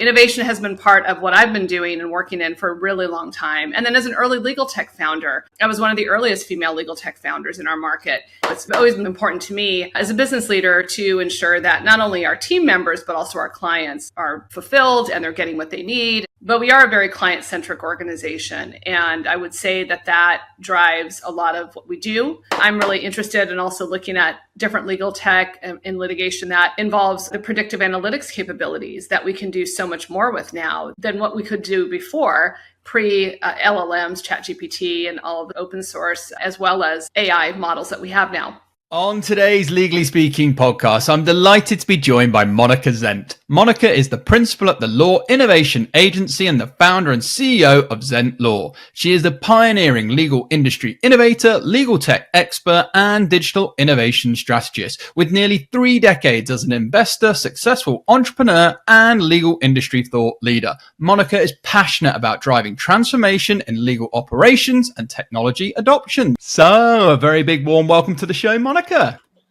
innovation has been part of what I've been doing and working in for a really long time. And then as an early legal tech founder, I was one of the earliest female legal tech founders in our market. It's always been important to me as a business leader to ensure that not only our team members, but also our clients are fulfilled and they're getting what they need. But we are a very client-centric organization. And I would say that that drives a lot of what we do. I'm really interested in also looking at different legal tech in litigation that involves the predictive analytics capabilities that we can do so much more with now than what we could do before, pre-LLMs, ChatGPT, and all of the open source, as well as AI models that we have now. On today's Legally Speaking podcast, I'm delighted to be joined by Monica Zent. Monica is the principal at the Law Innovation Agency and the founder and CEO of ZentLaw. She is the pioneering legal industry innovator, legal tech expert, and digital innovation strategist with nearly 3 decades as an investor, successful entrepreneur, and legal industry thought leader. Monica is passionate about driving transformation in legal operations and technology adoption. So, a very big warm welcome to the show, Monica.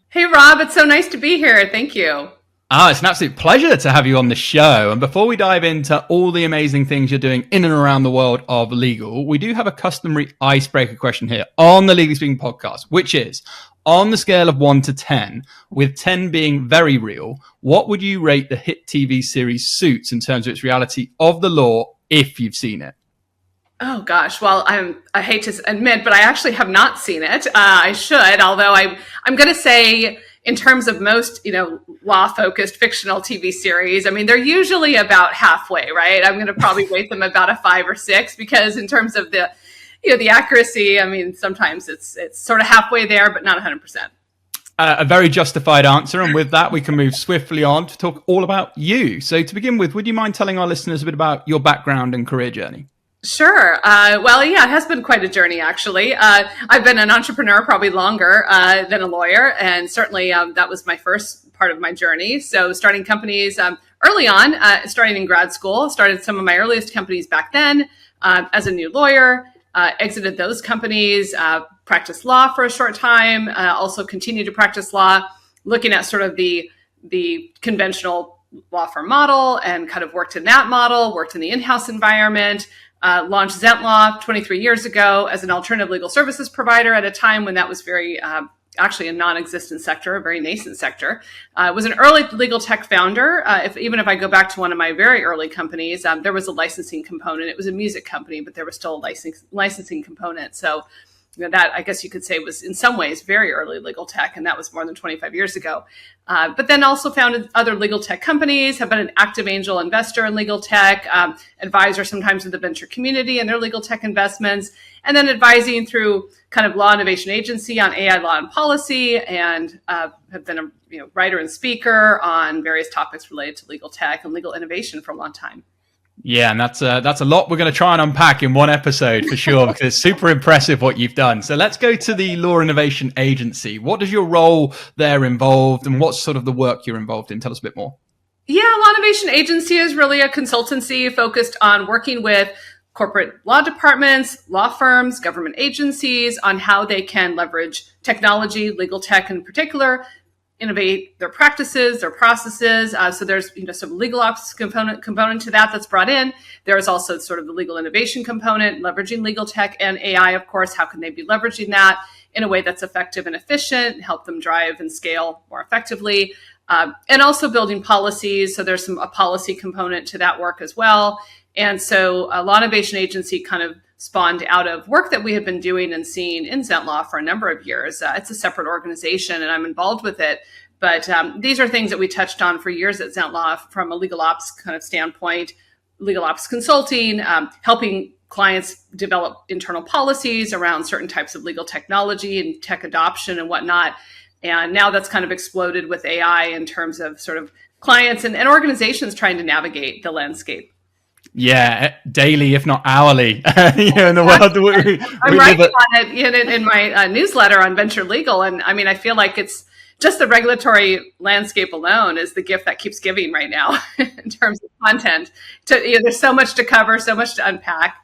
Hey, Rob, it's so nice to be here. Thank you. It's an absolute pleasure to have you on the show. And before we dive into all the amazing things you're doing in and around the world of legal, we do have a customary icebreaker question here on the Legally Speaking podcast, which is, on the scale of 1 to 10, with 10 being very real, what would you rate the hit TV series Suits in terms of its reality of the law if you've seen it? Oh gosh, well, I hate to admit, but I actually have not seen it. I should, although I'm going to say, in terms of most, law-focused fictional TV series, I mean, they're usually about halfway, right? I'm going to probably rate them about a 5 or 6 because in terms of the accuracy, I mean, sometimes it's sort of halfway there, but not 100%. A very justified answer. And with that, we can move swiftly on to talk all about you. So to begin with, would you mind telling our listeners a bit about your background and career journey? Sure. Well, yeah, it has been quite a journey, actually. I've been an entrepreneur probably longer than a lawyer. And certainly that was my first part of my journey. So starting companies early on, starting in grad school, started some of my earliest companies back then as a new lawyer, exited those companies, practiced law for a short time, also continued to practice law, looking at sort of the conventional law firm model and kind of worked in that model, worked in the in-house environment. Launched ZentLaw 23 years ago as an alternative legal services provider at a time when that was very, actually a non-existent sector, a very nascent sector. Was an early legal tech founder. Even if I go back to one of my very early companies, there was a licensing component. It was a music company, but there was still a licensing component. So that, I guess you could say, was in some ways very early legal tech, and that was more than 25 years ago. But then also founded other legal tech companies, have been an active angel investor in legal tech, advisor sometimes to the venture community and their legal tech investments, and then advising through kind of Law Innovation Agency on AI law and policy, and have been a writer and speaker on various topics related to legal tech and legal innovation for a long time. Yeah, and that's a lot we're going to try and unpack in one episode for sure, because it's super impressive what you've done. So let's go to the Law Innovation Agency. What does your role there involve, and what's sort of the work you're involved in? Tell us a bit more. Yeah, Law Innovation Agency is really a consultancy focused on working with corporate law departments, law firms, government agencies on how they can leverage technology, legal tech in particular, innovate their practices, their processes. So there's some legal ops component to that that's brought in. There's also sort of the legal innovation component, leveraging legal tech and AI, of course. How can they be leveraging that in a way that's effective and efficient, help them drive and scale more effectively, and also building policies. So there's a policy component to that work as well. And so Law Innovation Agency kind of spawned out of work that we had been doing and seeing in ZentLaw for a number of years. It's a separate organization and I'm involved with it. But these are things that we touched on for years at ZentLaw from a legal ops kind of standpoint, legal ops consulting, helping clients develop internal policies around certain types of legal technology and tech adoption and whatnot. And now that's kind of exploded with AI in terms of sort of clients and organizations trying to navigate the landscape. Yeah, daily, if not hourly, in the world. I'm writing on it in my newsletter on venture legal. And I mean, I feel like it's just the regulatory landscape alone is the gift that keeps giving right now in terms of content. There's so much to cover, so much to unpack.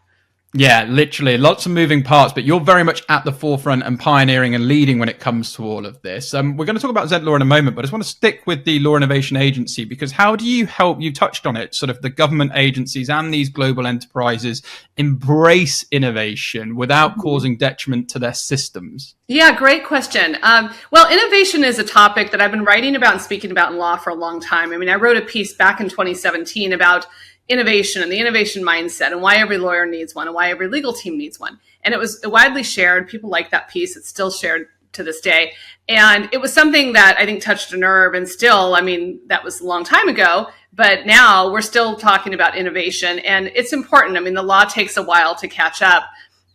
Yeah, literally lots of moving parts, but you're very much at the forefront and pioneering and leading when it comes to all of this. We're going to talk about ZentLaw in a moment, but I just want to stick with the Law Innovation Agency, because how do you help, you touched on it, sort of the government agencies and these global enterprises embrace innovation without causing detriment to their systems? Yeah, great question. Well, innovation is a topic that I've been writing about and speaking about in law for a long time. I mean, I wrote a piece back in 2017 about innovation and the innovation mindset and why every lawyer needs one and why every legal team needs one. And it was widely shared. People liked that piece. It's still shared to this day. And it was something that I think touched a nerve, and still, I mean, that was a long time ago, but now we're still talking about innovation, and it's important. I mean, the law takes a while to catch up.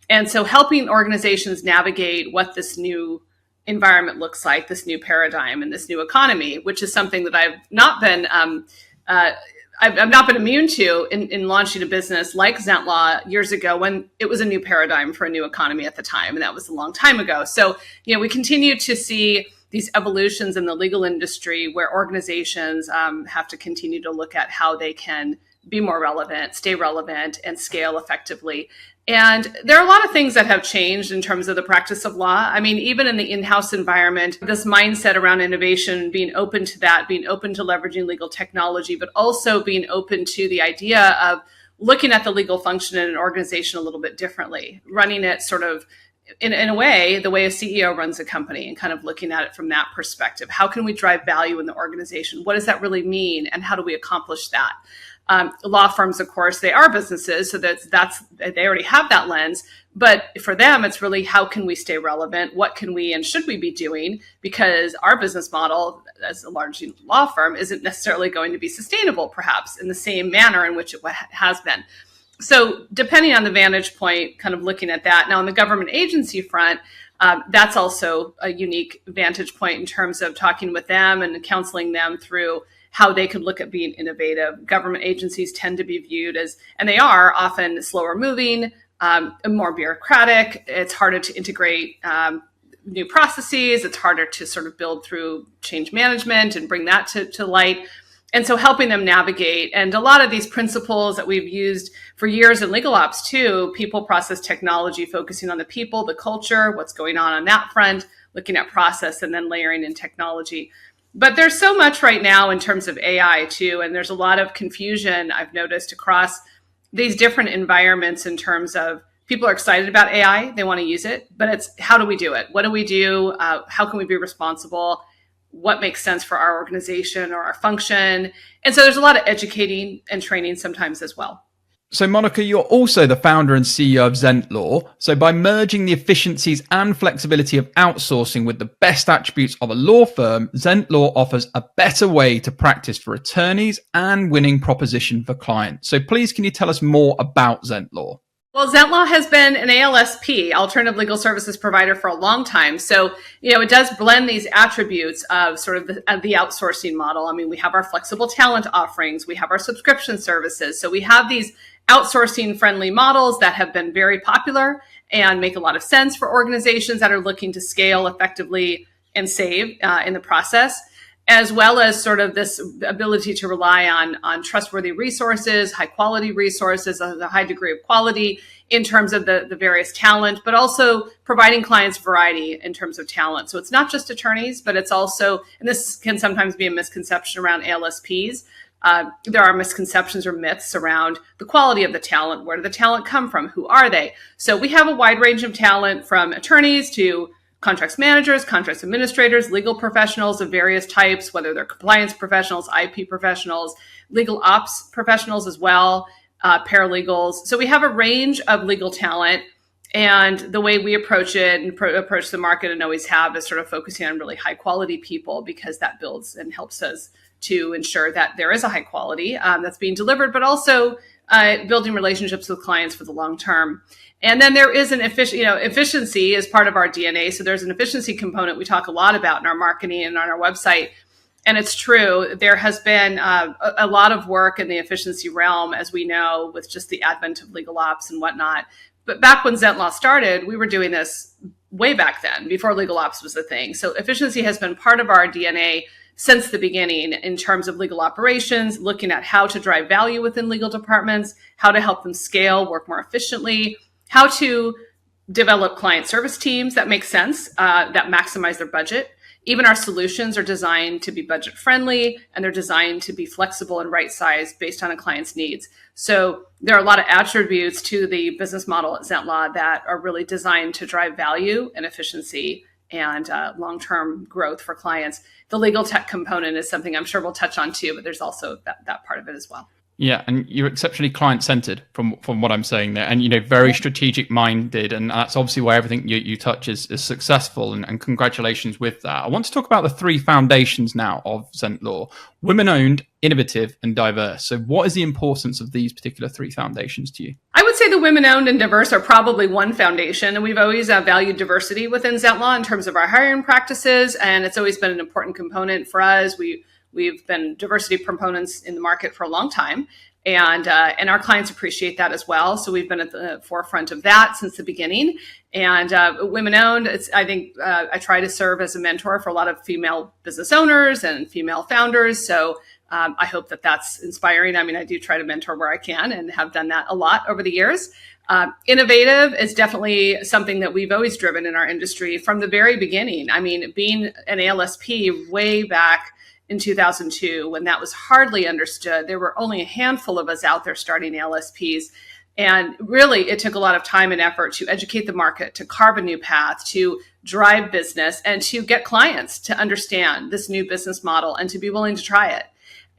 And so helping organizations navigate what this new environment looks like, this new paradigm and this new economy, which is something that I've not been immune to in launching a business like ZentLaw years ago, when it was a new paradigm for a new economy at the time. And that was a long time ago. So, we continue to see these evolutions in the legal industry where organizations have to continue to look at how they can be more relevant, stay relevant, and scale effectively. And there are a lot of things that have changed in terms of the practice of law. I mean, even in the in-house environment, this mindset around innovation, being open to that, being open to leveraging legal technology, but also being open to the idea of looking at the legal function in an organization a little bit differently, running it sort of in a way, the way a CEO runs a company, and kind of looking at it from that perspective. How can we drive value in the organization? What does that really mean? And how do we accomplish that? Law firms, of course, they are businesses, so that's they already have that lens. But for them, it's really, how can we stay relevant? What can we and should we be doing? Because our business model as a large law firm isn't necessarily going to be sustainable, perhaps in the same manner in which it has been. So depending on the vantage point, kind of looking at that. Now, on the government agency front, that's also a unique vantage point in terms of talking with them and counseling them through how they could look at being innovative. Government agencies tend to be viewed as, and they are often slower moving, more bureaucratic. It's harder to integrate new processes. It's harder to sort of build through change management and bring that to light. And so helping them navigate. And a lot of these principles that we've used for years in legal ops too, people, process, technology, focusing on the people, the culture, what's going on that front, looking at process, and then layering in technology. But there's so much right now in terms of AI too, and there's a lot of confusion I've noticed across these different environments in terms of people are excited about AI, they want to use it, but it's, how do we do it? What do we do? How can we be responsible? What makes sense for our organization or our function? And so there's a lot of educating and training sometimes as well. So, Monica, you're also the founder and CEO of ZentLaw. So by merging the efficiencies and flexibility of outsourcing with the best attributes of a law firm, ZentLaw offers a better way to practice for attorneys and winning proposition for clients. So please, can you tell us more about ZentLaw? Well, ZentLaw has been an ALSP, alternative legal services provider, for a long time. So, it does blend these attributes of sort of the outsourcing model. I mean, we have our flexible talent offerings, we have our subscription services. So we have these outsourcing friendly models that have been very popular and make a lot of sense for organizations that are looking to scale effectively and save in the process, as well as sort of this ability to rely on trustworthy resources, high quality resources, a high degree of quality in terms of the various talent, but also providing clients variety in terms of talent. So it's not just attorneys, but it's also, and this can sometimes be a misconception around ALSPs, there are misconceptions or myths around the quality of the talent. Where did the talent come from? Who are they? So we have a wide range of talent, from attorneys to contracts managers, contracts administrators, legal professionals of various types, whether they're compliance professionals, IP professionals, legal ops professionals as well, paralegals. So we have a range of legal talent. And the way we approach it and approach the market, and always have, is sort of focusing on really high quality people, because that builds and helps us to ensure that there is a high quality that's being delivered, but also building relationships with clients for the long term. And then there is an efficiency is part of our DNA. So there's an efficiency component we talk a lot about in our marketing and on our website. And it's true, there has been a lot of work in the efficiency realm, as we know, with just the advent of legal ops and whatnot. But back when ZentLaw started, we were doing this way back then, before legal ops was a thing. So efficiency has been part of our DNA since the beginning in terms of legal operations, looking at how to drive value within legal departments, how to help them scale, work more efficiently, how to develop client service teams that make sense, that maximize their budget. Even our solutions are designed to be budget friendly, and they're designed to be flexible and right sized based on a client's needs. So there are a lot of attributes to the business model at ZentLaw that are really designed to drive value and efficiency and long-term growth for clients. The legal tech component is something I'm sure we'll touch on too, but there's also that part of it as well. Yeah, and you're exceptionally client-centered from what I'm saying there, and very strategic-minded, and that's obviously why everything you touch is successful. And congratulations with that. I want to talk about the three foundations now of ZentLaw: women-owned, innovative, and diverse. So, what is the importance of these particular three foundations to you? I would say the women-owned and diverse are probably one foundation, and we've always valued diversity within ZentLaw in terms of our hiring practices, and it's always been an important component for us. We've been diversity proponents in the market for a long time, and our clients appreciate that as well. So we've been at the forefront of that since the beginning. And women-owned, I try to serve as a mentor for a lot of female business owners and female founders. So I hope that that's inspiring. I mean, I do try to mentor where I can and have done that a lot over the years. Innovative is definitely something that we've always driven in our industry from the very beginning. I mean, being an ALSP way back in 2002, when that was hardly understood, there were only a handful of us out there starting ALSPs. And really, it took a lot of time and effort to educate the market, to carve a new path, to drive business, and to get clients to understand this new business model and to be willing to try it.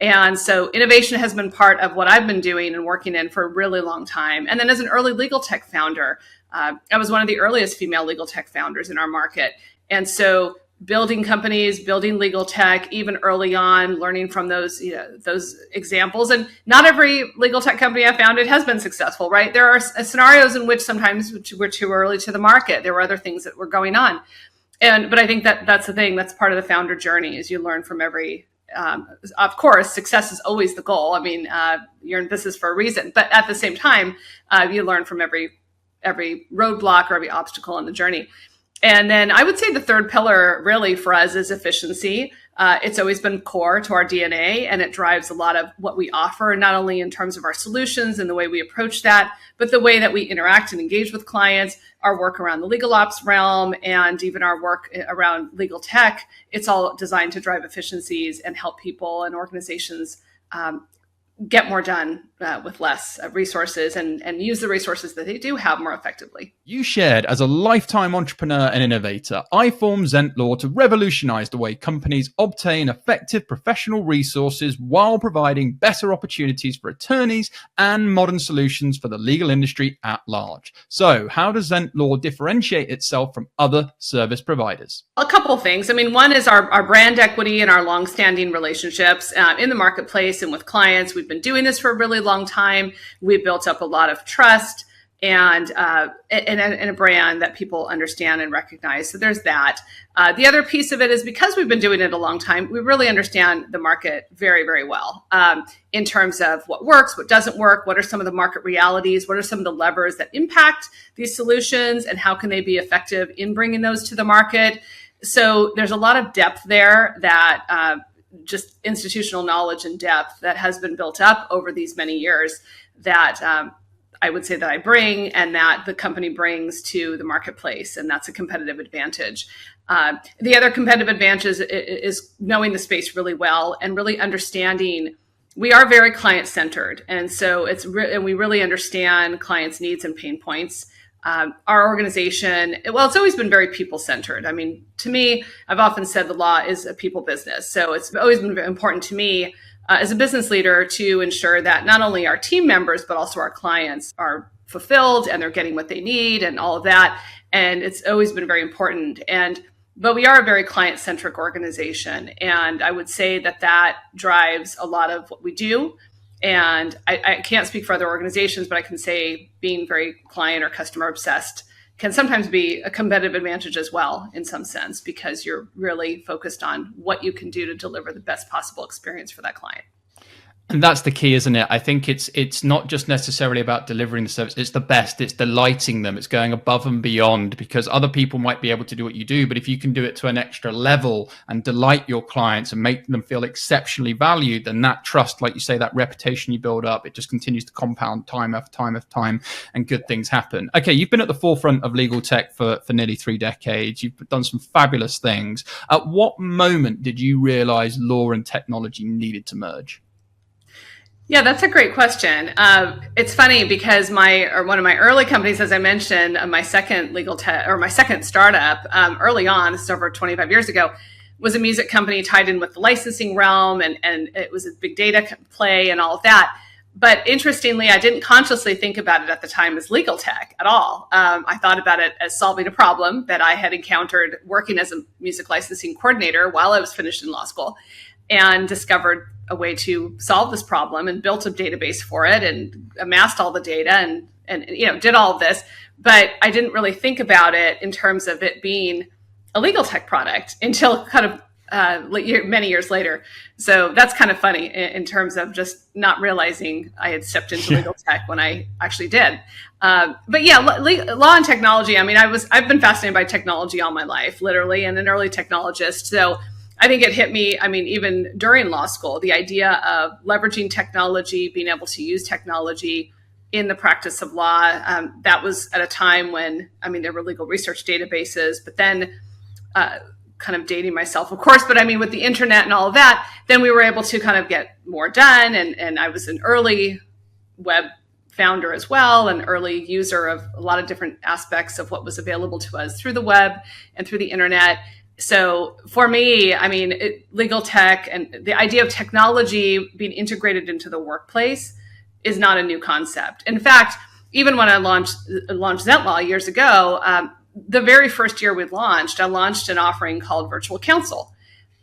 And so innovation has been part of what I've been doing and working in for a really long time. And then as an early legal tech founder, I was one of the earliest female legal tech founders in our market. And so building companies, building legal tech, even early on, learning from those examples. And not every legal tech company I founded has been successful, right? There are scenarios in which sometimes we're too early to the market. There were other things that were going on. But I think that's the thing, that's part of the founder journey, is you learn from every, of course, success is always the goal. I mean, you're in business for a reason, but at the same time, you learn from every roadblock or every obstacle in the journey. And then I would say the third pillar really for us is efficiency. It's always been core to our DNA, and it drives a lot of what we offer, not only in terms of our solutions and the way we approach that, but the way that we interact and engage with clients, our work around the legal ops realm, and even our work around legal tech. It's all designed to drive efficiencies and help people and organizations get more done with less resources and use the resources that they do have more effectively. You shared, as a lifetime entrepreneur and innovator, I formed ZentLaw to revolutionize the way companies obtain effective professional resources while providing better opportunities for attorneys and modern solutions for the legal industry at large. So how does ZentLaw differentiate itself from other service providers? A couple of things. I mean, one is our brand equity and our longstanding relationships in the marketplace and with clients. We've been doing this for a really long time. We've built up a lot of trust and a brand that people understand and recognize. So there's that. The other piece of it is, because we've been doing it a long time, we really understand the market very, very well in terms of what works, what doesn't work, what are some of the market realities, what are some of the levers that impact these solutions, and how can they be effective in bringing those to the market. So there's a lot of depth there, that just institutional knowledge and depth that has been built up over these many years, that I would say that I bring and that the company brings to the marketplace. And that's a competitive advantage. The other competitive advantage is knowing the space really well and really understanding. We are very client-centered. And so and we really understand clients' needs and pain points. Our organization, it's always been very people-centered. I mean, to me, I've often said the law is a people business. So it's always been very important to me as a business leader to ensure that not only our team members, but also our clients are fulfilled and they're getting what they need and all of that. And it's always been very important. But we are a very client-centric organization. And I would say that drives a lot of what we do. And I can't speak for other organizations, but I can say being very client or customer obsessed can sometimes be a competitive advantage as well, in some sense, because you're really focused on what you can do to deliver the best possible experience for that client. And that's the key, isn't it? I think it's not just necessarily about delivering the service. It's the best. It's delighting them. It's going above and beyond, because other people might be able to do what you do, but if you can do it to an extra level and delight your clients and make them feel exceptionally valued, then that trust, like you say, that reputation you build up, it just continues to compound time after time after time, and good things happen. Okay, you've been at the forefront of legal tech for nearly 3 decades. You've done some fabulous things. At what moment did you realize law and technology needed to merge? Yeah, that's a great question. It's funny because one of my early companies, as I mentioned, my second legal tech or my second startup, early on, this is over 25 years ago, was a music company tied in with the licensing realm, and it was a big data play and all of that. But interestingly, I didn't consciously think about it at the time as legal tech at all. I thought about it as solving a problem that I had encountered working as a music licensing coordinator while I was finished in law school, and discovered a way to solve this problem and built a database for it and amassed all the data and did all of this. But I didn't really think about it in terms of it being a legal tech product until kind of many years later. So that's kind of funny in terms of just not realizing I had stepped into legal tech when I actually did. But yeah, law and technology. I mean, I've been fascinated by technology all my life, literally, and an early technologist. So I think it hit me, I mean, even during law school, the idea of leveraging technology, being able to use technology in the practice of law. That was at a time when, I mean, there were legal research databases, but then kind of dating myself, of course, but I mean, with the internet and all of that, then we were able to kind of get more done. And I was an early web founder as well, an early user of a lot of different aspects of what was available to us through the web and through the internet. So for me, I mean, legal tech and the idea of technology being integrated into the workplace is not a new concept. In fact, even when I launched ZentLaw years ago, the very first year I launched an offering called Virtual Counsel.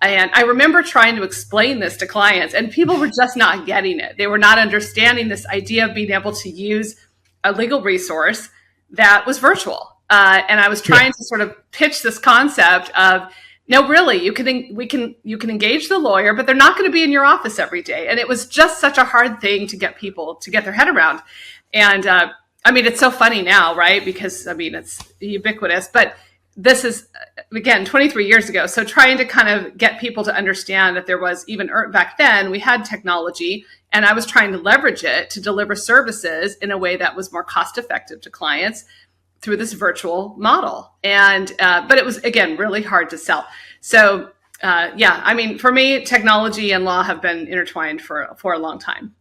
And I remember trying to explain this to clients, and people were just not getting it. They were not understanding this idea of being able to use a legal resource that was virtual. And I was trying to sort of pitch this concept of, no, really, you can engage the lawyer, but they're not going to be in your office every day. And it was just such a hard thing to get people to get their head around. And I mean, it's so funny now, right? Because I mean, it's ubiquitous, but this is, again, 23 years ago. So trying to kind of get people to understand that there was, even back then, we had technology, and I was trying to leverage it to deliver services in a way that was more cost effective to clients through this virtual model. And, but it was, again, really hard to sell. So, yeah, I mean, for me, technology and law have been intertwined for a long time.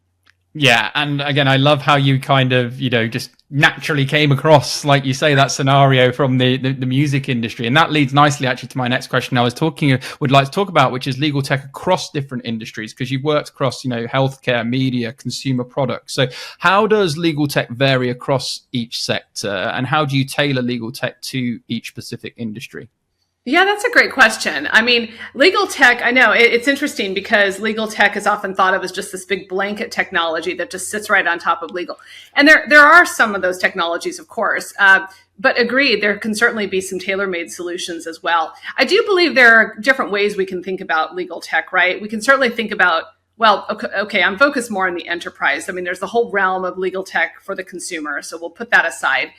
Yeah. And again, I love how you kind of, just naturally came across, like you say, that scenario from the music industry. And that leads nicely actually to my next question I would like to talk about, which is legal tech across different industries, because you've worked across, healthcare, media, consumer products. So how does legal tech vary across each sector, and how do you tailor legal tech to each specific industry? Yeah, that's a great question. I mean, legal tech, I know it's interesting because legal tech is often thought of as just this big blanket technology that just sits right on top of legal. And there are some of those technologies, of course, but agreed, there can certainly be some tailor-made solutions as well. I do believe there are different ways we can think about legal tech, right? We can certainly think about, well, okay, I'm focused more on the enterprise. I mean, there's the whole realm of legal tech for the consumer, so we'll put that aside.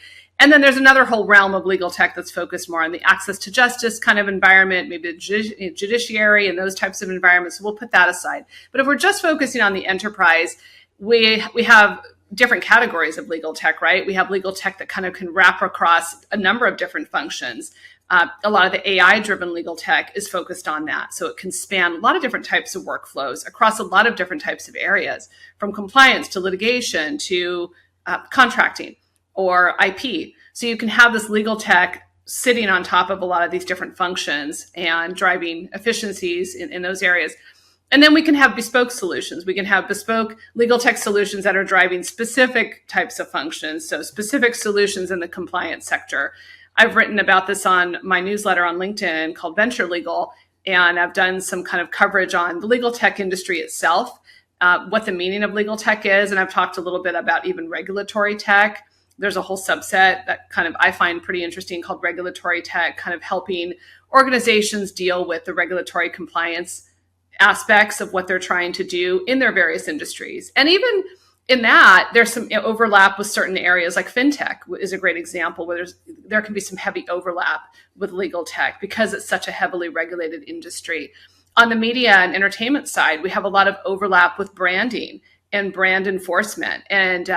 And then there's another whole realm of legal tech that's focused more on the access to justice kind of environment, maybe the judiciary and those types of environments. So we'll put that aside. But if we're just focusing on the enterprise, we have different categories of legal tech, right? We have legal tech that kind of can wrap across a number of different functions. A lot of the AI-driven legal tech is focused on that. So it can span a lot of different types of workflows across a lot of different types of areas, from compliance to litigation to contracting or IP. So you can have this legal tech sitting on top of a lot of these different functions and driving efficiencies in those areas. And then we can have bespoke solutions. We can have bespoke legal tech solutions that are driving specific types of functions. So specific solutions in the compliance sector. I've written about this on my newsletter on LinkedIn called Venture Legal, and I've done some kind of coverage on the legal tech industry itself, what the meaning of legal tech is. And I've talked a little bit about even regulatory tech. There's a whole subset that kind of I find pretty interesting called regulatory tech, kind of helping organizations deal with the regulatory compliance aspects of what they're trying to do in their various industries. And even in that, there's some overlap with certain areas, like fintech is a great example where there can be some heavy overlap with legal tech because it's such a heavily regulated industry. On the media and entertainment side, we have a lot of overlap with branding and brand enforcement and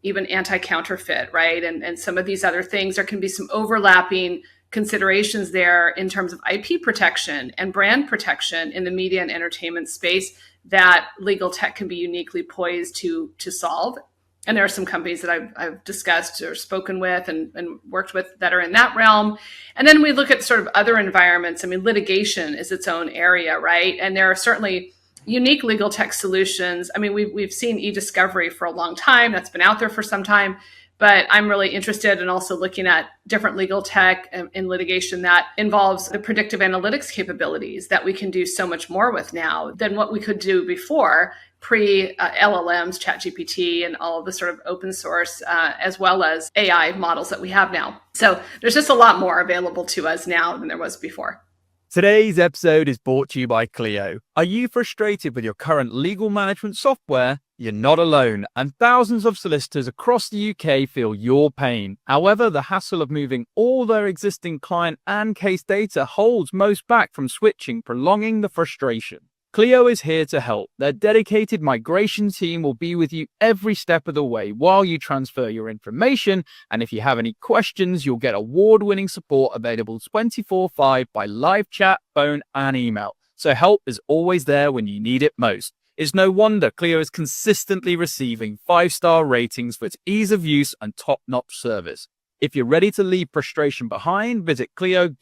even anti-counterfeit, right? And some of these other things, there can be some overlapping considerations there in terms of IP protection and brand protection in the media and entertainment space that legal tech can be uniquely poised to solve. And there are some companies that I've discussed or spoken with and worked with that are in that realm. And then we look at sort of other environments. I mean, litigation is its own area, right? And there are certainly unique legal tech solutions. I mean, we've seen e-discovery for a long time. That's been out there for some time. But I'm really interested in also looking at different legal tech in litigation that involves the predictive analytics capabilities that we can do so much more with now than what we could do before, pre-LLMs, ChatGPT, and all of the sort of open source, as well as AI models that we have now. So there's just a lot more available to us now than there was before. Today's episode is brought to you by Clio. Are you frustrated with your current legal management software? You're not alone, and thousands of solicitors across the UK feel your pain. However, the hassle of moving all their existing client and case data holds most back from switching, prolonging the frustration. Clio is here to help. Their dedicated migration team will be with you every step of the way while you transfer your information. And if you have any questions, you'll get award-winning support available 24/5 by live chat, phone, and email. So help is always there when you need it most. It's no wonder Clio is consistently receiving 5-star ratings for its ease of use and top-notch service. If you're ready to leave frustration behind, visit clio.com/UK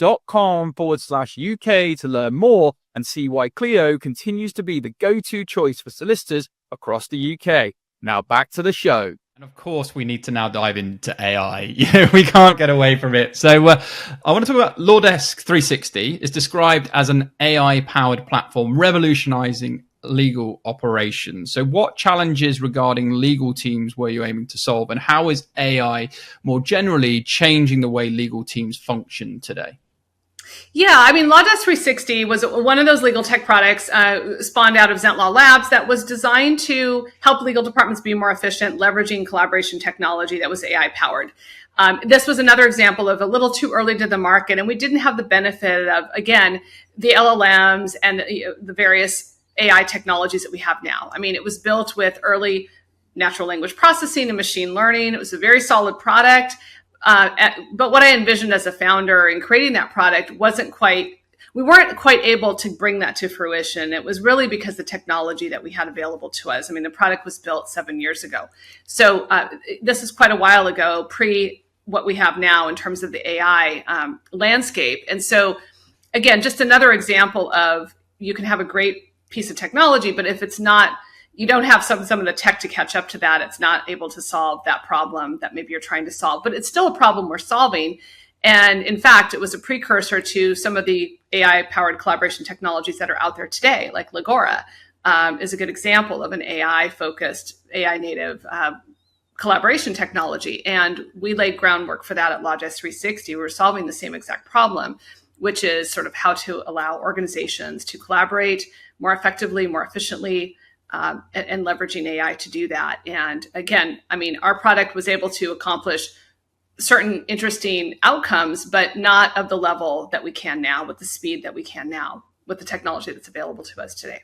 to learn more and see why Clio continues to be the go-to choice for solicitors across the UK. Now back to the show. And of course, we need to now dive into AI. We can't get away from it. So I want to talk about LawDesk 360. It's described as an AI-powered platform revolutionizing legal operations. So what challenges regarding legal teams were you aiming to solve? And how is AI more generally changing the way legal teams function today? Yeah, I mean, LawDesk 360 was one of those legal tech products spawned out of ZentLaw Labs that was designed to help legal departments be more efficient, leveraging collaboration technology that was AI powered. This was another example of a little too early to the market, and we didn't have the benefit of, again, the LLMs and the various AI technologies that we have now. I mean, it was built with early natural language processing and machine learning. It was a very solid product. But what I envisioned as a founder in creating that product we weren't quite able to bring that to fruition. It was really because the technology that we had available to us. I mean, the product was built 7 years ago. So this is quite a while ago, pre what we have now in terms of the AI landscape. And so, again, just another example of you can have a great piece of technology, but if it's not, you don't have some of the tech to catch up to that, it's not able to solve that problem that maybe you're trying to solve. But it's still a problem we're solving. And in fact, it was a precursor to some of the AI-powered collaboration technologies that are out there today, like Legora is a good example of an AI-focused, AI-native collaboration technology. And we laid groundwork for that at LawDesk 360. We're solving the same exact problem, which is sort of how to allow organizations to collaborate more effectively, more efficiently, and leveraging AI to do that. And again, I mean, our product was able to accomplish certain interesting outcomes, but not of the level that we can now, with the speed that we can now, with the technology that's available to us today.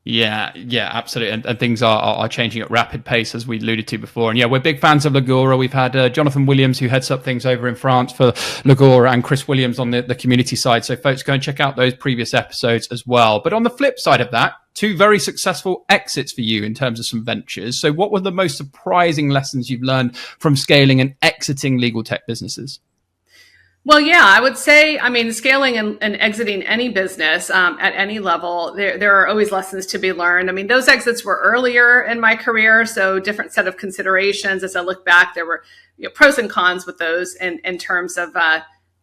Yeah, absolutely. And things are changing at rapid pace, as we alluded to before. And yeah, we're big fans of Legora. We've had Jonathan Williams, who heads up things over in France for Legora, and Chris Williams on the community side. So folks, go and check out those previous episodes as well. But on the flip side of that, 2 very successful exits for you in terms of some ventures. So what were the most surprising lessons you've learned from scaling and exiting legal tech businesses? Well, yeah, I would say, I mean, scaling and exiting any business at any level, there are always lessons to be learned. I mean, those exits were earlier in my career, so different set of considerations. As I look back, there were pros and cons with those in terms of,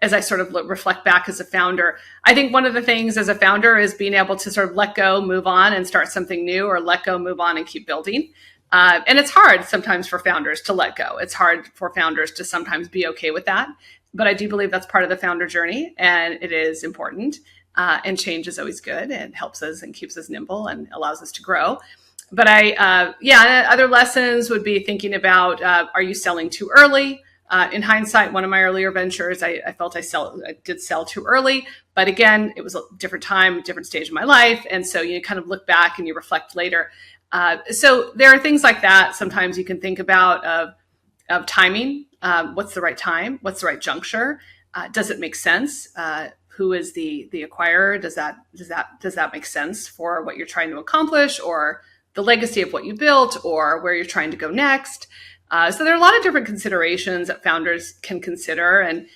as I sort of reflect back as a founder. I think one of the things as a founder is being able to sort of let go, move on, and start something new, or let go, move on, and keep building. And it's hard sometimes for founders to let go. It's hard for founders to sometimes be okay with that. But I do believe that's part of the founder journey, and it is important. and change is always good and helps us and keeps us nimble and allows us to grow. But other lessons would be thinking about, are you selling too early? In hindsight, one of my earlier ventures, I felt I did sell too early. But again, it was a different time, different stage of my life. And so you kind of look back and you reflect later. So there are things like that. Sometimes you can think about of timing. What's the right time? What's the right juncture? Does it make sense? Who is the acquirer? Does that make sense for what you're trying to accomplish, or the legacy of what you built, or where you're trying to go next? So there are a lot of different considerations that founders can consider. And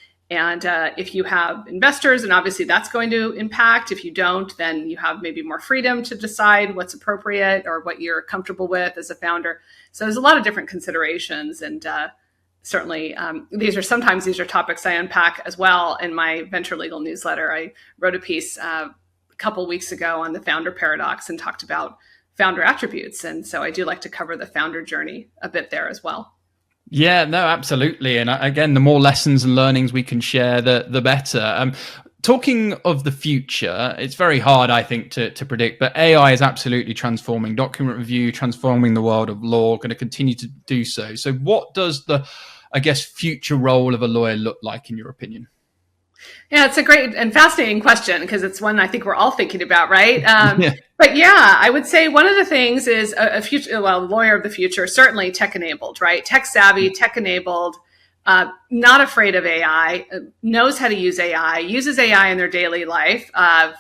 if you have investors, and obviously that's going to impact. If you don't, then you have maybe more freedom to decide what's appropriate or what you're comfortable with as a founder. So there's a lot of different considerations. And certainly, these are topics I unpack as well in my venture legal newsletter. I wrote a piece a couple weeks ago on the founder paradox and talked about founder attributes. And so I do like to cover the founder journey a bit there as well. Yeah, no, absolutely. And again, the more lessons and learnings we can share, the better. Talking of the future, it's very hard, I think, to predict, but AI is absolutely transforming document review, transforming the world of law, going to continue to do so. So what does the, future role of a lawyer look like, in your opinion? Yeah, it's a great and fascinating question because it's one I think we're all thinking about, right? Yeah. But yeah, I would say one of the things is a lawyer of the future, certainly tech-enabled, right? Tech-savvy, tech-enabled, not afraid of AI, knows how to use AI, uses AI in their daily life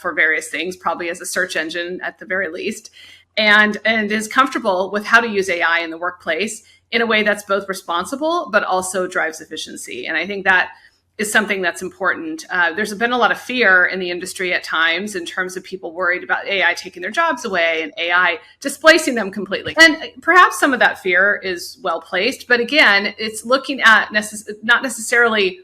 for various things, probably as a search engine at the very least, and is comfortable with how to use AI in the workplace in a way that's both responsible but also drives efficiency. And I think that is something that's important. There's been a lot of fear in the industry at times in terms of people worried about AI taking their jobs away and AI displacing them completely. And perhaps some of that fear is well placed, but again, it's looking at not necessarily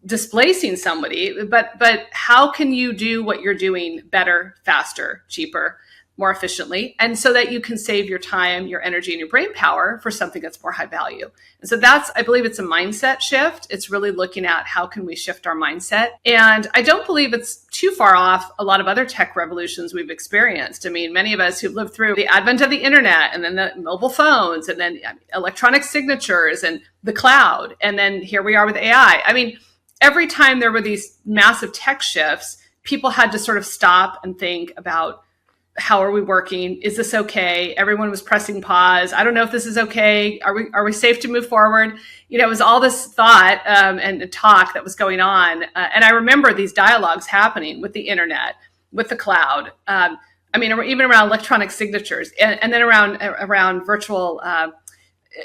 displacing somebody, but how can you do what you're doing better, faster, cheaper, more efficiently, and so that you can save your time, your energy, and your brain power for something that's more high value. And so I believe it's a mindset shift. It's really looking at how can we shift our mindset. And I don't believe it's too far off a lot of other tech revolutions we've experienced. I mean, many of us who've lived through the advent of the internet and then the mobile phones and then electronic signatures and the cloud. And then here we are with AI. I mean, every time there were these massive tech shifts, people had to sort of stop and think about, how are we working? Is this okay? Everyone was pressing pause. I don't know if this is okay. Are we safe to move forward? It was all this thought and talk that was going on. And I remember these dialogues happening with the internet, with the cloud. Even around electronic signatures and then around virtual,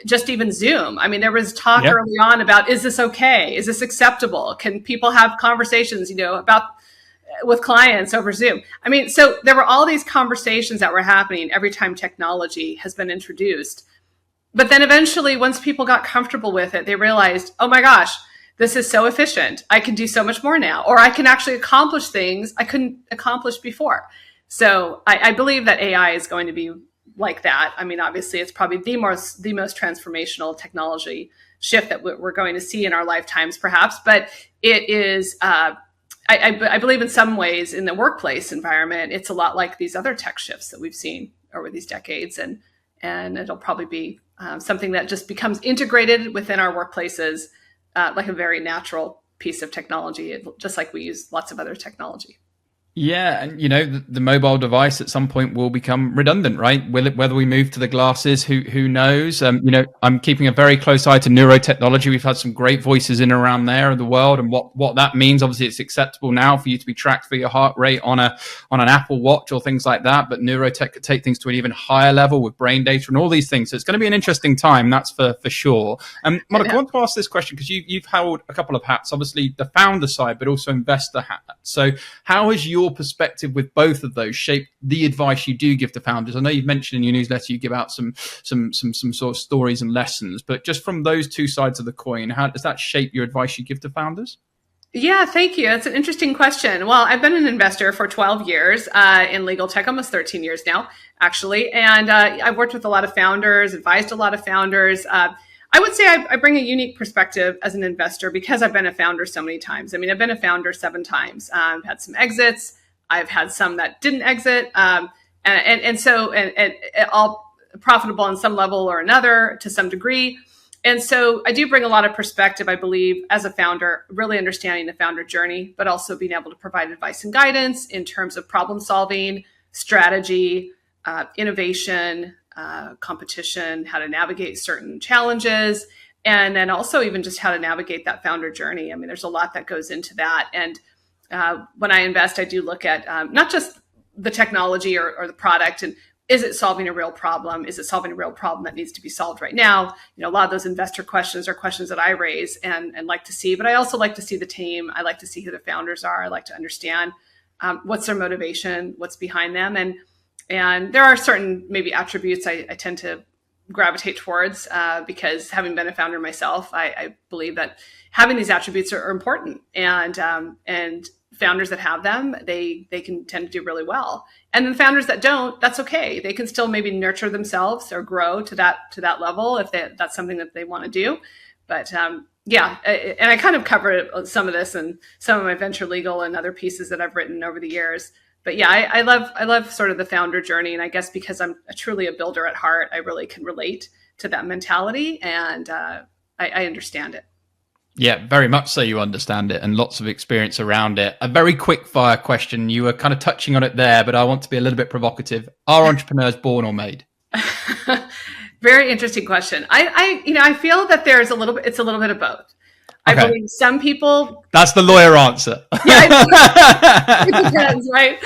just even Zoom. I mean, there was talk early on about, is this okay? Is this acceptable? Can people have conversations, about with clients over Zoom? I mean, so there were all these conversations that were happening every time technology has been introduced. But then eventually, once people got comfortable with it, they realized, oh my gosh, this is so efficient. I can do so much more now, or I can actually accomplish things I couldn't accomplish before. So I believe that AI is going to be like that. I mean, obviously, it's probably the most transformational technology shift that we're going to see in our lifetimes, perhaps. But it is, I believe in some ways in the workplace environment, it's a lot like these other tech shifts that we've seen over these decades. And it'll probably be something that just becomes integrated within our workplaces, like a very natural piece of technology, just like we use lots of other technology. Yeah, and the mobile device at some point will become redundant, right? Whether we move to the glasses, who knows? I'm keeping a very close eye to neurotechnology. We've had some great voices in and around there of the world, and what that means. Obviously, it's acceptable now for you to be tracked for your heart rate on an Apple Watch or things like that. But neurotech could take things to an even higher level with brain data and all these things. So it's going to be an interesting time, that's for sure. Monica, I want to ask this question because you've held a couple of hats, obviously the founder side, but also investor hat. So how has your perspective with both of those shape the advice you do give to founders? I know you've mentioned in your newsletter you give out some sort of stories and lessons, but just from those two sides of the coin, how does that shape your advice you give to founders? Yeah, thank you. That's an interesting question. Well, I've been an investor for 12 years in legal tech, almost 13 years now, actually. And I've worked with a lot of founders, advised a lot of founders. I would say I bring a unique perspective as an investor because I've been a founder so many times. I mean, I've been a founder 7 times. I've had some exits. I've had some that didn't exit, and all profitable on some level or another to some degree. And so I do bring a lot of perspective, I believe, as a founder, really understanding the founder journey, but also being able to provide advice and guidance in terms of problem solving, strategy, innovation, competition, how to navigate certain challenges, and then also even just how to navigate that founder journey. I mean, there's a lot that goes into that. And when I invest, I do look at not just the technology or the product and is it solving a real problem? Is it solving a real problem that needs to be solved right now? A lot of those investor questions are questions that I raise and like to see, but I also like to see the team. I like to see who the founders are. I like to understand what's their motivation, what's behind them. And there are certain maybe attributes I tend to gravitate towards because having been a founder myself, I believe that having these attributes are important, and founders that have them, they can tend to do really well. And then founders that don't, that's okay. They can still maybe nurture themselves or grow to that level if that's something that they want to do. But yeah, and I kind of cover some of this in some of my venture legal and other pieces that I've written over the years. But yeah, I love sort of the founder journey. And I guess because I'm truly a builder at heart, I really can relate to that mentality, and I understand it. Yeah, very much so. You understand it and lots of experience around it. A very quick fire question. You were kind of touching on it there, but I want to be a little bit provocative. Are entrepreneurs born or made? Very interesting question. I feel that it's a little bit of both. Okay. I believe some people. That's the lawyer answer. Yeah, it depends, right?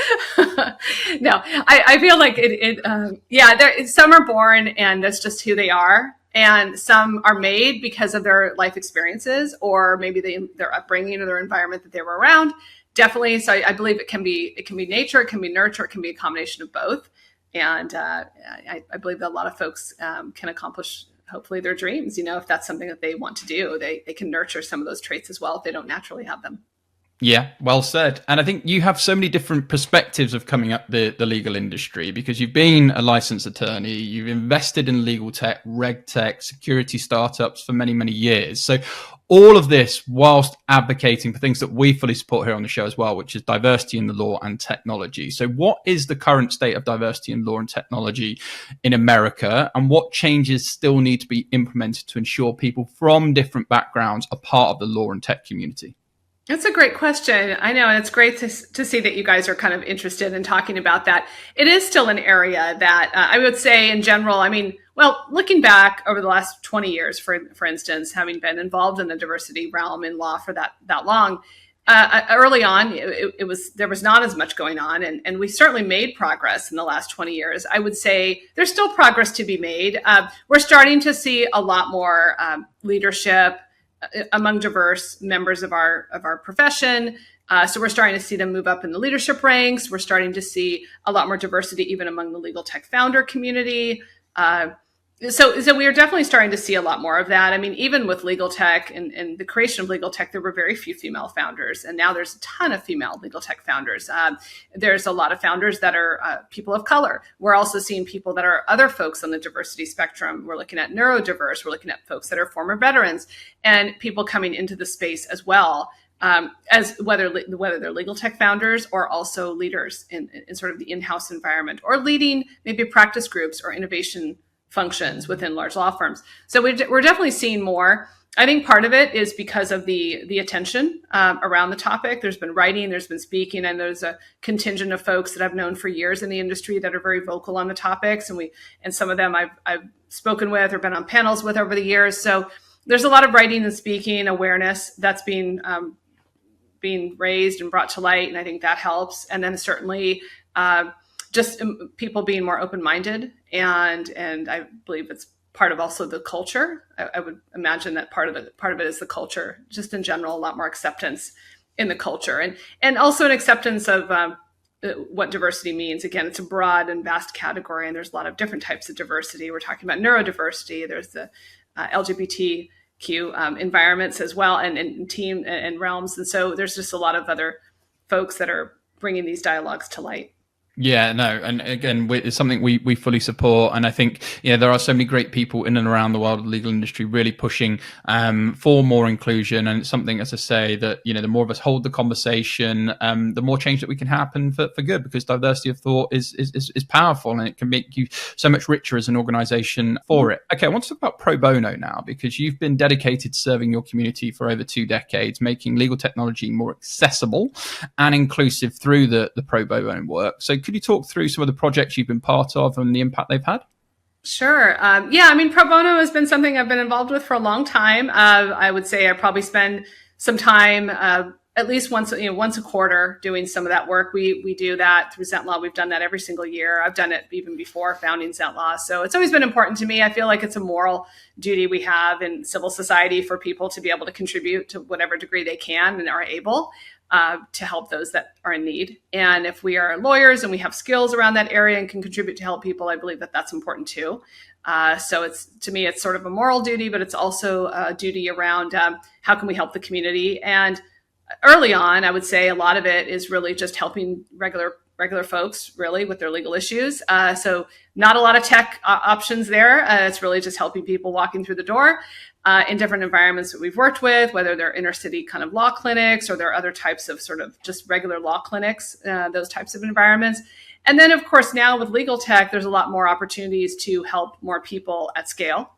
No, I feel like some are born and that's just who they are. And some are made because of their life experiences or maybe their upbringing or their environment that they were around. Definitely. So I believe it can be nature, it can be nurture, it can be a combination of both. And I believe that a lot of folks can accomplish hopefully their dreams. If that's something that they want to do, they can nurture some of those traits as well if they don't naturally have them. Yeah, well said. And I think you have so many different perspectives of coming up the legal industry because you've been a licensed attorney, you've invested in legal tech, reg tech, security startups for many, many years. So all of this whilst advocating for things that we fully support here on the show as well, which is diversity in the law and technology. So what is the current state of diversity in law and technology in America, and what changes still need to be implemented to ensure people from different backgrounds are part of the law and tech community? That's a great question. I know, and it's great to see that you guys are kind of interested in talking about that. It is still an area that I would say in general, looking back over the last 20 years, for instance, having been involved in the diversity realm in law for that long, early on, there was not as much going on, and we certainly made progress in the last 20 years. I would say there's still progress to be made. We're starting to see a lot more leadership among diverse members of our profession. So we're starting to see them move up in the leadership ranks. We're starting to see a lot more diversity even among the legal tech founder community. So we are definitely starting to see a lot more of that. I mean, even with legal tech and the creation of legal tech, there were very few female founders. And now there's a ton of female legal tech founders. There's a lot of founders that are people of color. We're also seeing people that are other folks on the diversity spectrum. We're looking at neurodiverse. We're looking at folks that are former veterans and people coming into the space as well. As whether they're legal tech founders or also leaders in sort of the in-house environment or leading maybe practice groups or innovation functions within large law firms. So we're definitely seeing more. I think part of it is because of the attention around the topic. There's been writing, there's been speaking, and there's a contingent of folks that I've known for years in the industry that are very vocal on the topics. And some of them I've spoken with or been on panels with over the years. So there's a lot of writing and speaking awareness that's being raised and brought to light. And I think that helps. And then certainly just people being more open-minded. And I believe it's part of also the culture. I would imagine that part of it is the culture, just in general, a lot more acceptance in the culture. And also an acceptance of what diversity means. Again, it's a broad and vast category, and there's a lot of different types of diversity. We're talking about neurodiversity. There's the LGBTQ environments as well, and team and realms. And so there's just a lot of other folks that are bringing these dialogues to light. Yeah, no, and again, it's something we fully support, and I think there are so many great people in and around the world of the legal industry really pushing for more inclusion, and it's something, as I say, that the more of us hold the conversation, the more change that we can happen for good, because diversity of thought is powerful, and it can make you so much richer as an organization for it. Okay, I want to talk about pro bono now, because you've been dedicated to serving your community for over 2 decades, making legal technology more accessible and inclusive through the pro bono work. So could you talk through some of the projects you've been part of and the impact they've had? Sure. Yeah, I mean, pro bono has been something I've been involved with for a long time. I would say I probably spend some time, at least once a quarter, doing some of that work. We do that through ZentLaw. We've done that every single year. I've done it even before founding ZentLaw. So it's always been important to me. I feel like it's a moral duty we have in civil society for people to be able to contribute to whatever degree they can and are able. To help those that are in need. And if we are lawyers and we have skills around that area and can contribute to help people, I believe that that's important too. So to me, it's sort of a moral duty, but it's also a duty around how can we help the community. And early on, I would say a lot of it is really just helping regular folks really with their legal issues. So not a lot of tech options there. It's really just helping people walking through the door. In different environments that we've worked with, whether they're inner city kind of law clinics or there are other types of sort of just regular law clinics, those types of environments. And then, of course, now with legal tech, there's a lot more opportunities to help more people at scale.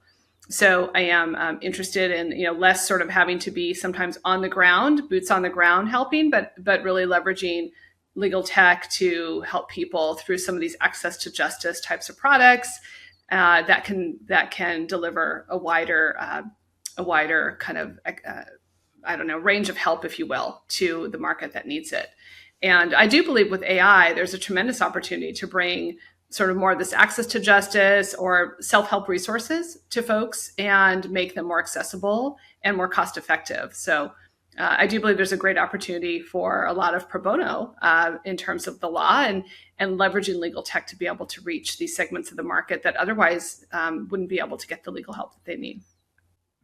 So I am interested in, less sort of having to be sometimes on the ground, boots on the ground helping, but really leveraging legal tech to help people through some of these access to justice types of products. That can deliver a wider kind of range of help, if you will, to the market that needs it. And I do believe with AI, there's a tremendous opportunity to bring sort of more of this access to justice or self-help resources to folks and make them more accessible and more cost effective. So I do believe there's a great opportunity for a lot of pro bono in terms of the law and leveraging legal tech to be able to reach these segments of the market that otherwise wouldn't be able to get the legal help that they need.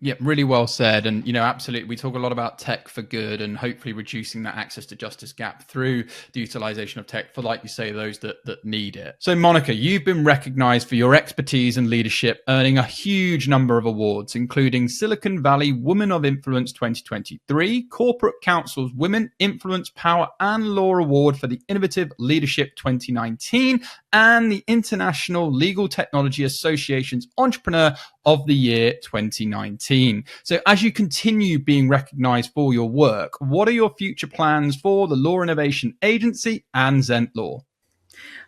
Yeah, really well said. And, absolutely, we talk a lot about tech for good and hopefully reducing that access to justice gap through the utilization of tech for, like you say, those that need it. So, Monica, you've been recognized for your expertise and leadership, earning a huge number of awards, including Silicon Valley Women of Influence 2023, Corporate Council's Women Influence, Power and Law Award for the Innovative Leadership 2019, and the International Legal Technology Association's Entrepreneur of the Year 2019. So as you continue being recognized for your work, what are your future plans for the Law Innovation Agency and ZentLaw?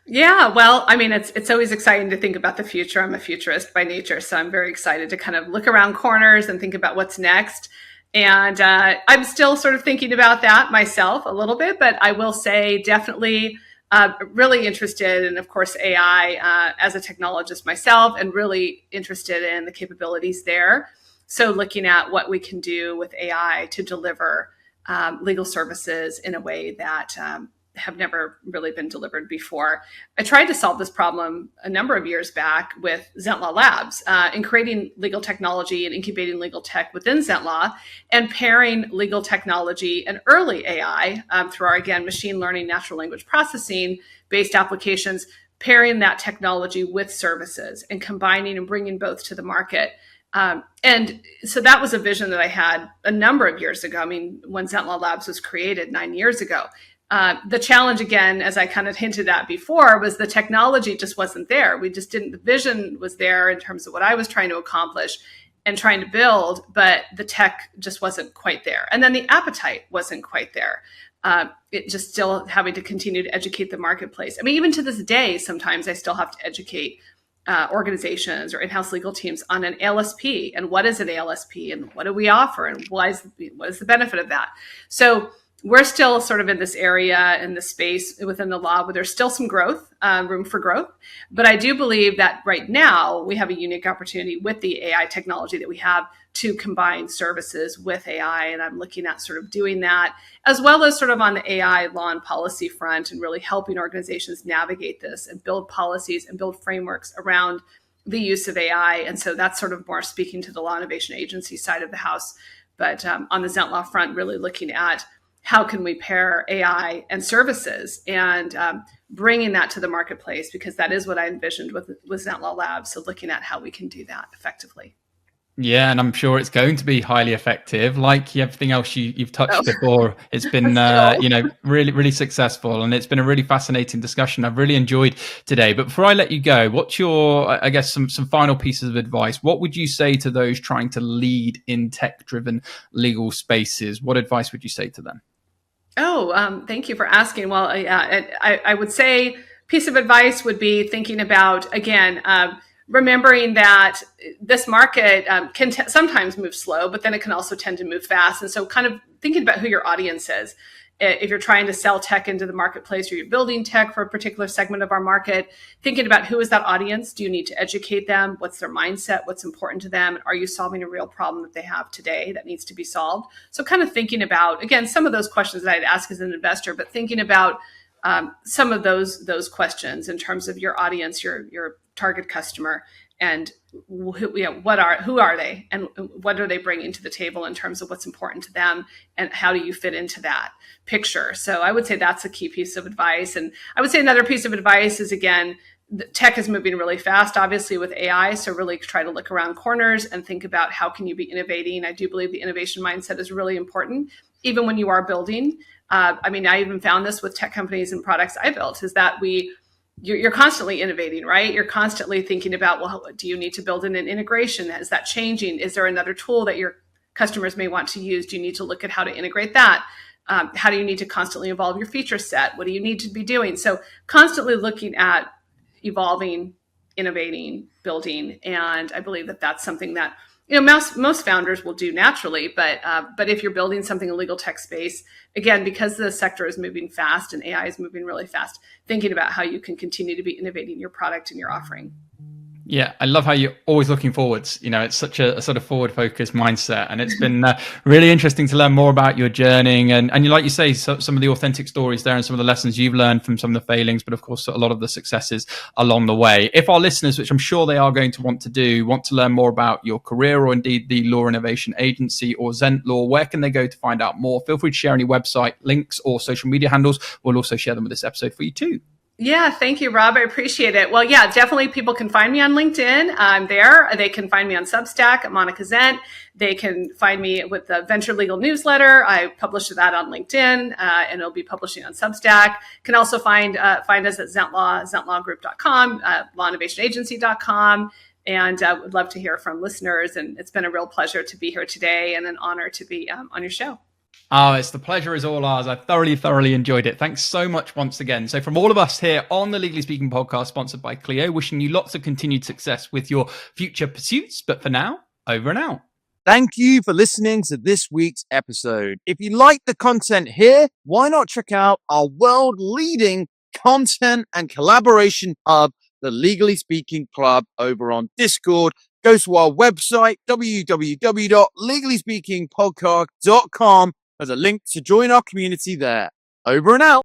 Yeah, well, I mean, it's always exciting to think about the future. I'm a futurist by nature, so I'm very excited to kind of look around corners and think about what's next. And I'm still sort of thinking about that myself a little bit, but I will say definitely really interested in, of course, AI as a technologist myself, and really interested in the capabilities there. So looking at what we can do with AI to deliver legal services in a way that have never really been delivered before. I tried to solve this problem a number of years back with ZentLaw Labs in creating legal technology and incubating legal tech within ZentLaw and pairing legal technology and early AI through our, again, machine learning, natural language processing based applications, pairing that technology with services and combining and bringing both to the market. And so that was a vision that I had a number of years ago. I mean, when ZentLaw Labs was created 9 years ago. The challenge, again, as I kind of hinted at before, was the technology just wasn't there. The vision was there in terms of what I was trying to accomplish and trying to build, but the tech just wasn't quite there. And then the appetite wasn't quite there. It just still having to continue to educate the marketplace. I mean, even to this day, sometimes I still have to educate organizations or in-house legal teams on an ALSP and what is an ALSP and what do we offer and what is the benefit of that. So we're still sort of in this area, in this space within the law where there's still some growth, room for growth. But I do believe that right now we have a unique opportunity with the AI technology that we have to combine services with AI. And I'm looking at sort of doing that, as well as sort of on the AI law and policy front and really helping organizations navigate this and build policies and build frameworks around the use of AI. And so that's sort of more speaking to the Law Innovation Agency side of the house. But on the ZentLaw front, really looking at how can we pair AI and services, and bringing that to the marketplace, because that is what I envisioned with ZentLaw Labs. So looking at how we can do that effectively. Yeah, and I'm sure it's going to be highly effective. Like everything else you've touched before, it's been really, really successful, and it's been a really fascinating discussion. I've really enjoyed today. But before I let you go, what's your, I guess, some final pieces of advice? What would you say to those trying to lead in tech-driven legal spaces? What advice would you say to them? Oh, thank you for asking. Well, I would say piece of advice would be thinking about, again, remembering that this market can sometimes move slow, but then it can also tend to move fast. And so kind of thinking about who your audience is. If you're trying to sell tech into the marketplace, or you're building tech for a particular segment of our market, thinking about who is that audience? Do you need to educate them? What's their mindset? What's important to them? Are you solving a real problem that they have today that needs to be solved? So kind of thinking about, again, some of those questions that I'd ask as an investor, but thinking about some of those questions in terms of your audience, your target customer, and who are they, and what are they bringing to the table in terms of what's important to them, and how do you fit into that picture? So I would say that's a key piece of advice. And I would say another piece of advice is, again, tech is moving really fast, obviously, with AI. So really try to look around corners and think about how can you be innovating. I do believe the innovation mindset is really important, even when you are building. I even found this with tech companies and products I built, is that you're constantly innovating, right? You're constantly thinking about, well, do you need to build in an integration? Is that changing? Is there another tool that your customers may want to use? Do you need to look at how to integrate that? How do you need to constantly evolve your feature set? What do you need to be doing? So constantly looking at evolving, innovating, building. And I believe that that's something that most founders will do naturally, but if you're building something in legal tech space, again, because the sector is moving fast and AI is moving really fast, thinking about how you can continue to be innovating your product and your offering. Yeah, I love how you're always looking forwards. It's such a sort of forward-focused mindset, and it's been really interesting to learn more about your journey. And like you say, some of the authentic stories there, and some of the lessons you've learned from some of the failings, but of course, a lot of the successes along the way. If our listeners, which I'm sure they are going to want to learn more about your career, or indeed the Law Innovation Agency or ZentLaw, where can they go to find out more? Feel free to share any website links or social media handles. We'll also share them with this episode for you too. Yeah, thank you, Rob. I appreciate it. Well, yeah, definitely people can find me on LinkedIn. I'm there. They can find me on Substack at Monica Zent. They can find me with the Venture Legal newsletter. I publish that on LinkedIn, and it'll be publishing on Substack. Can also find us at ZentLaw, ZentLawGroup.com, LawInnovationAgency.com. And would love to hear from listeners. And it's been a real pleasure to be here today, and an honor to be on your show. Oh, the pleasure is all ours. I thoroughly enjoyed it. Thanks so much once again. So from all of us here on the Legally Speaking podcast, sponsored by Clio, wishing you lots of continued success with your future pursuits. But for now, over and out. Thank you for listening to this week's episode. If you like the content here, why not check out our world-leading content and collaboration hub, the Legally Speaking Club, over on Discord. Go to our website, www.legallyspeakingpodcast.com. There's a link to join our community there. Over and out.